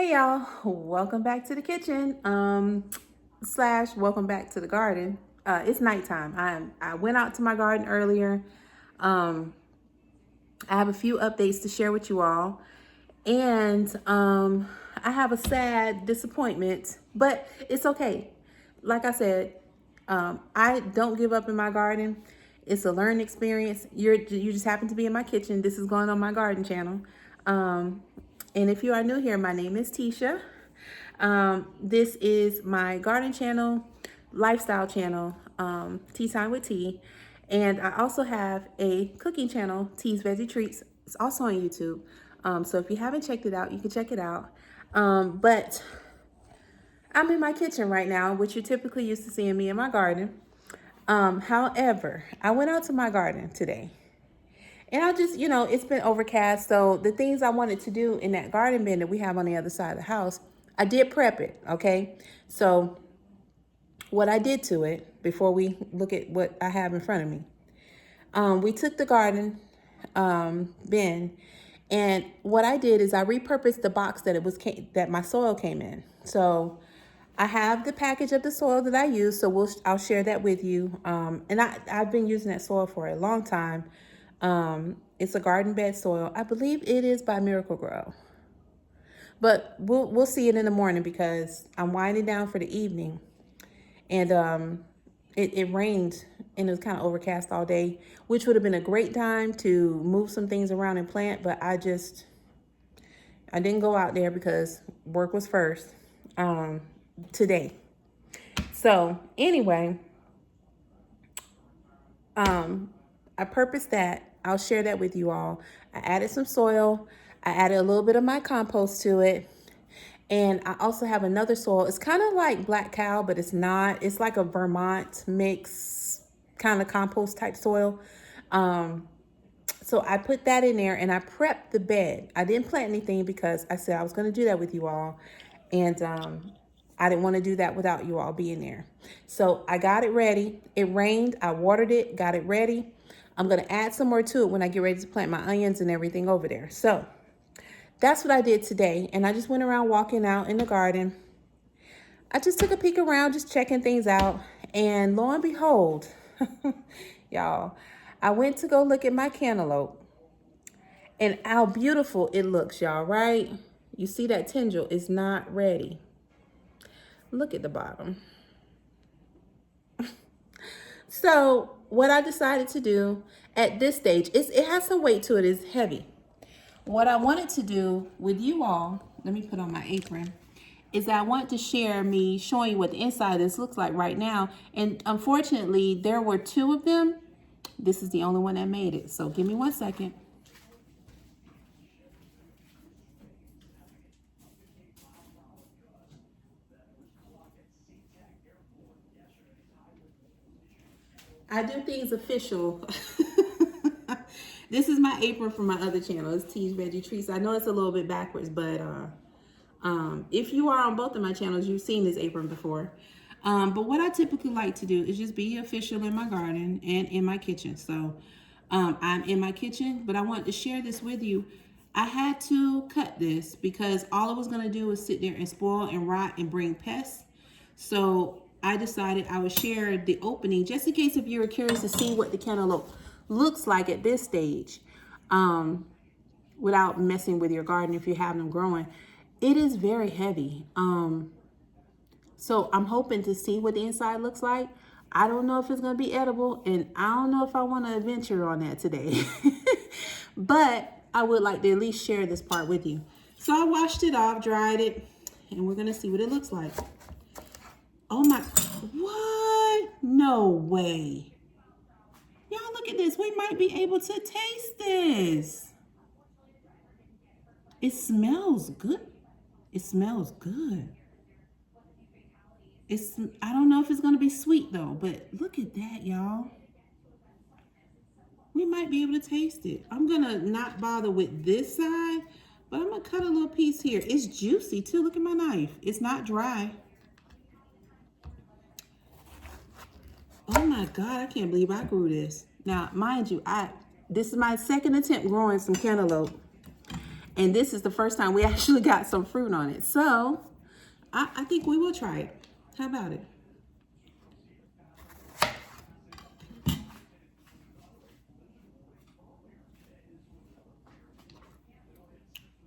Hey y'all, welcome back to the kitchen. Slash welcome back to the garden. It's nighttime. I went out to my garden earlier. Um, I have a few updates to share with you all. And I have a sad disappointment, but it's okay. Like I said, I don't give up in my garden. It's a learning experience. You just happen to be in my kitchen. This is going on my garden channel. Um, and if you are new here, my name is Tisha. This is my garden channel, lifestyle channel, Tea Time with Tea. And I also have a cooking channel, Tea's Veggie Treats. It's also on YouTube. So if you haven't checked it out, you can check it out. But I'm in my kitchen right now, which you're typically used to seeing me in my garden. However, I went out to my garden today. And I just, it's been overcast. So the things I wanted to do in that garden bin that we have on the other side of the house, I did prep it, okay? So what I did to it, before we look at what I have in front of me, we took the garden bin, and what I did is I repurposed the box that my soil came in. So I have the package of the soil that I use, so I'll share that with you. And I've been using that soil for a long time. It's a garden bed soil. I believe it is by Miracle Grow. But we'll see it in the morning because I'm winding down for the evening. And it rained and it was kind of overcast all day, which would have been a great time to move some things around and plant, but I didn't go out there because work was first today. So anyway, I purposed that. I'll share that with you all. I added some soil. I added a little bit of my compost to it. And I also have another soil. It's kind of like black cow, but it's not. It's like a Vermont mix kind of compost type soil. So I put that in there and I prepped the bed. I didn't plant anything because I said I was going to do that with you all. And I didn't want to do that without you all being there. So I got it ready. It rained. I watered it, got it ready. I'm going to add some more to it when I get ready to plant my onions and everything over there. So that's what I did today. And I just went around walking out in the garden. I just took a peek around, just checking things out. And lo and behold, y'all, I went to go look at my cantaloupe. And how beautiful it looks, y'all, right? You see that tendril is not ready. Look at the bottom. So what I decided to do at this stage, it has some weight to it, it's heavy. What I wanted to do with you all, let me put on my apron, is I want to share me showing you what the inside of this looks like right now. And unfortunately, there were two of them. This is the only one that made it. So give me 1 second. I do things official. This is my apron from my other channel. It's Tea's Veggie Treats. I know it's a little bit backwards, but if you are on both of my channels, you've seen this apron before. But what I typically like to do is just be official in my garden and in my kitchen. So I'm in my kitchen, but I wanted to share this with you. I had to cut this because all it was going to do was sit there and spoil and rot and bring pests. So I decided I would share the opening just in case if you were curious to see what the cantaloupe looks like at this stage, without messing with your garden if you have them growing. It is very heavy. So I'm hoping to see what the inside looks like. I don't know if it's going to be edible, and I don't know if I want to venture on that today. But I would like to at least share this part with you. So I washed it off, dried it, and we're going to see what it looks like. Oh my, what? No way. Y'all look at this. We might be able to taste this. It smells good. It smells good. I don't know if it's going to be sweet though, but look at that, y'all. We might be able to taste it. I'm going to not bother with this side, but I'm going to cut a little piece here. It's juicy too. Look at my knife. It's not dry. Oh my God, I can't believe I grew this. Now, mind you, this is my second attempt growing some cantaloupe. And this is the first time we actually got some fruit on it. So I think we will try it. How about it?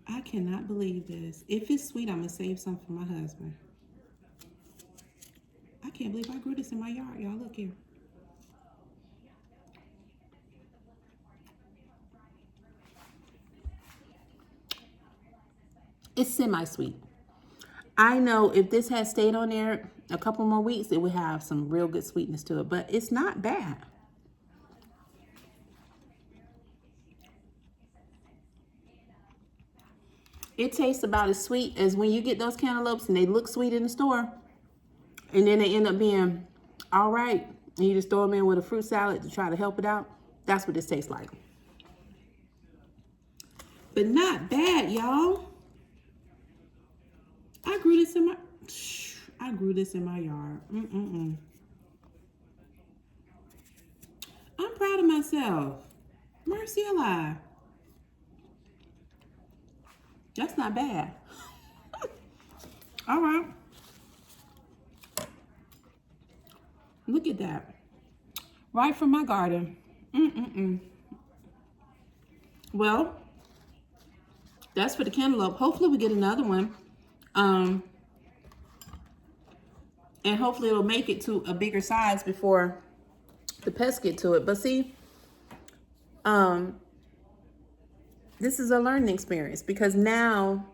I cannot believe this. If it's sweet, I'm going to save some for my husband. I can't believe I grew this in my yard, y'all. Look here. It's semi-sweet. I know if this had stayed on there a couple more weeks, it would have some real good sweetness to it, but it's not bad. It tastes about as sweet as when you get those cantaloupes and they look sweet in the store, and then they end up being all right, and you just throw them in with a fruit salad to try to help it out. That's what this tastes like. But not bad, y'all. I grew this in my yard. I'm proud of myself. Mercy alive. That's not bad. All right. Look at that. Right from my garden. Well, that's for the cantaloupe. Hopefully we get another one. And hopefully it'll make it to a bigger size before the pests get to it. But see, this is a learning experience because now,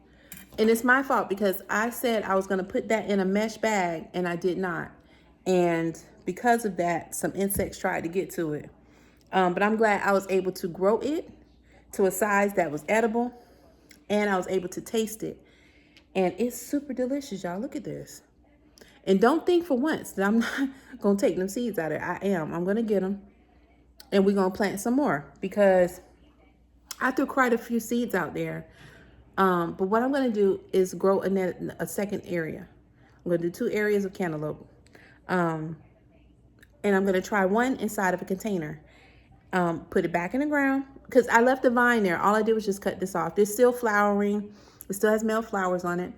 and it's my fault because I said I was going to put that in a mesh bag and I did not. And because of that, some insects tried to get to it. But I'm glad I was able to grow it to a size that was edible, and I was able to taste it. And it's super delicious, y'all. Look at this. And don't think for once that I'm not going to take them seeds out of it. I am. I'm going to get them. And we're going to plant some more because I threw quite a few seeds out there. But what I'm going to do is grow a second area. I'm going to do 2 areas of cantaloupe. And I'm going to try one inside of a container. Put it back in the ground because I left the vine there. All I did was just cut this off. It's still flowering. It still has male flowers on it,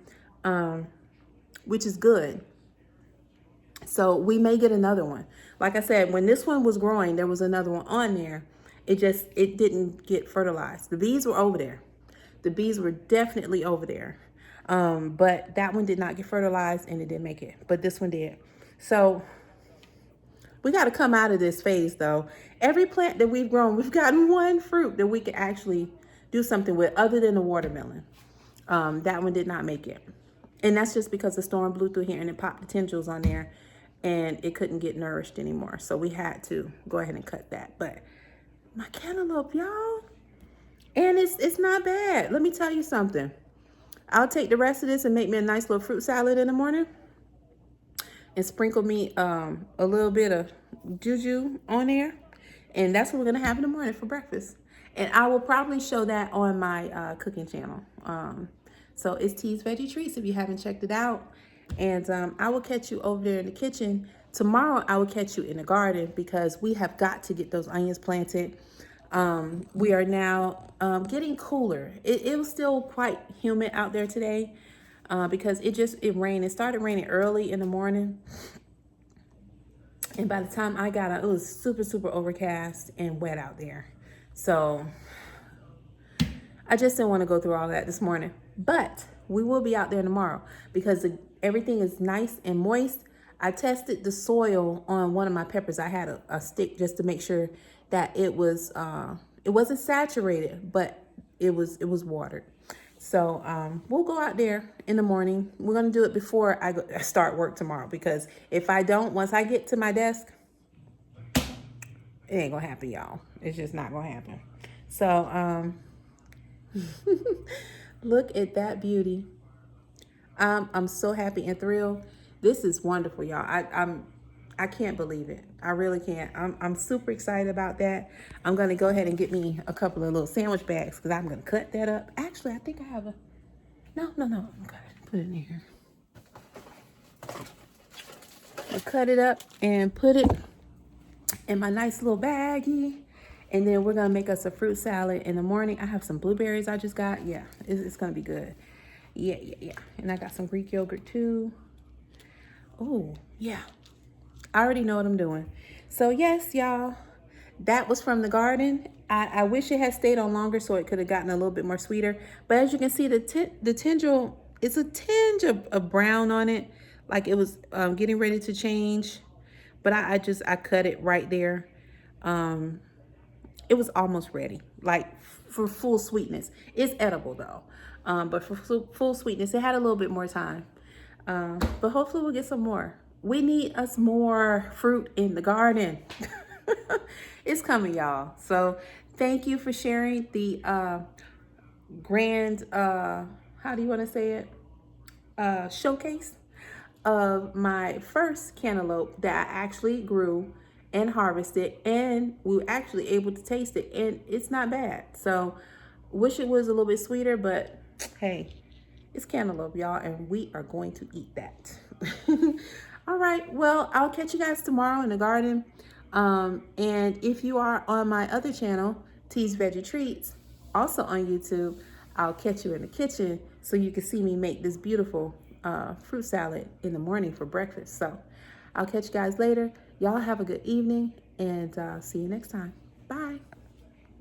which is good. So we may get another one. Like I said, when this one was growing, there was another one on there. It didn't get fertilized. The bees were over there. The bees were definitely over there. But that one did not get fertilized and it didn't make it. But this one did. So we got to come out of this phase though. Every plant that we've grown, we've gotten one fruit that we can actually do something with other than the watermelon. That one did not make it. And that's just because the storm blew through here and it popped the tendrils on there and it couldn't get nourished anymore. So we had to go ahead and cut that. But my cantaloupe, y'all, and it's not bad. Let me tell you something. I'll take the rest of this and make me a nice little fruit salad in the morning and sprinkle me a little bit of juju on there. And that's what we're going to have in the morning for breakfast. And I will probably show that on my cooking channel. So it's T's Veggie Treats if you haven't checked it out. And I will catch you over there in the kitchen. Tomorrow I will catch you in the garden because we have got to get those onions planted. We are now getting cooler. It was still quite humid out there today because it rained. It started raining early in the morning. And by the time I got out, it was super, super overcast and wet out there. So I just didn't want to go through all that this morning. But we will be out there tomorrow because everything is nice and moist. I tested the soil on one of my peppers. I had a stick just to make sure that it wasn't saturated, but it was watered. So we'll go out there in the morning. We're going to do it before I start work tomorrow because if I don't, once I get to my desk, it ain't going to happen, y'all. It's just not going to happen. So look at that beauty. I'm so happy and thrilled. This is wonderful, y'all. I can't believe it. I really can't. I'm super excited about that. I'm going to go ahead and get me a couple of little sandwich bags because I'm going to cut that up. Actually, I think I have no. I'm going to put it in here. I'll cut it up and put it in my nice little baggie. And then we're gonna make us a fruit salad in the morning. I have some blueberries I just got. Yeah, it's gonna be good. Yeah. And I got some Greek yogurt too. Oh, yeah. I already know what I'm doing. So yes, y'all, that was from the garden. I wish it had stayed on longer so it could have gotten a little bit more sweeter. But as you can see, the tinge, it's a tinge of brown on it. Like it was getting ready to change. But I cut it right there. It was almost ready, like for full sweetness. It's edible though, but for full sweetness, it had a little bit more time. But hopefully we'll get some more. We need us more fruit in the garden. It's coming, y'all. So thank you for sharing the grand, how do you want to say it? Showcase of my first cantaloupe that I actually grew and harvested, and we were actually able to taste it, and it's not bad. So wish it was a little bit sweeter, but hey, it's cantaloupe, y'all, and we are going to eat that. All right, well, I'll catch you guys tomorrow in the garden. And if you are on my other channel, T's Veggie Treats, also on YouTube, I'll catch you in the kitchen so you can see me make this beautiful fruit salad in the morning for breakfast. So I'll catch you guys later. Y'all have a good evening, and see you next time. Bye.